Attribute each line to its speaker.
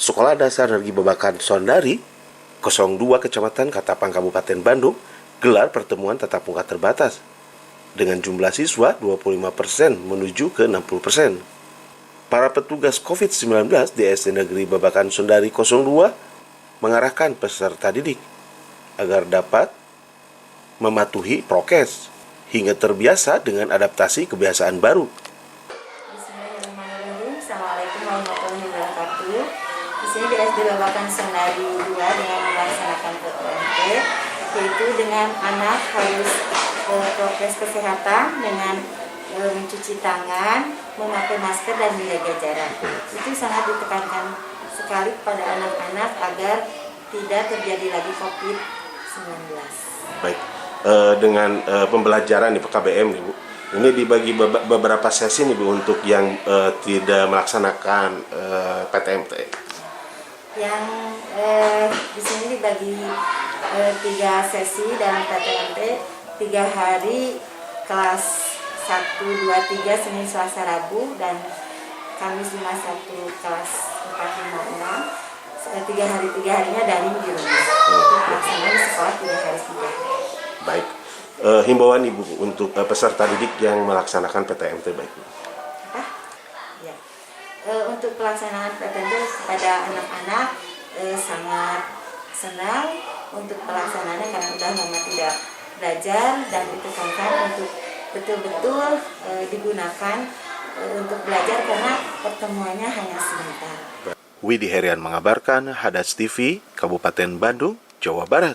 Speaker 1: Sekolah Dasar Negeri Babakan Sondari 02 Kecamatan Katapang Kabupaten Bandung gelar pertemuan tatap muka terbatas dengan jumlah siswa 25% menuju ke 60%. Para petugas COVID-19 di SD Negeri Babakan Sondari 02 mengarahkan peserta didik agar dapat mematuhi prokes hingga terbiasa dengan adaptasi kebiasaan baru.
Speaker 2: Bismillahirrahmanirrahim. Assalamualaikum warahmatullahi wabarakatuh. Di sini di SD Babakan Sondari 2 dengan melaksanakan PTMT, yaitu dengan anak harus prokes kesehatan dengan mencuci tangan, memakai masker dan menjaga jarak. Itu sangat ditekankan sekali pada anak-anak agar tidak terjadi lagi COVID-19.
Speaker 1: Baik, dengan pembelajaran di PKBM nih Bu, ini dibagi beberapa sesi nih Bu untuk yang tidak melaksanakan PTMT.
Speaker 2: Yang di sini dibagi 3 sesi dalam PTMT, 3 hari kelas 1, 2, 3 Senin, Selasa, Rabu, dan Kamis, Jumat, Sabtu kelas 4, 5, 6. 3 harinya daring di rumah. Pelaksanaan di sekolah 3 hari 3 hari.
Speaker 1: Baik, himbauan Ibu untuk peserta didik yang melaksanakan PTMT baik Bu.
Speaker 2: Ya. Untuk pelaksanaan PTMT kepada anak-anak sangat senang untuk pelaksanaannya karena sudah lama tidak belajar dan ditekankan untuk betul-betul digunakan untuk belajar karena pertemuannya hanya sebentar.
Speaker 1: Widi Herian mengabarkan, Hadas TV, Kabupaten Bandung, Jawa Barat.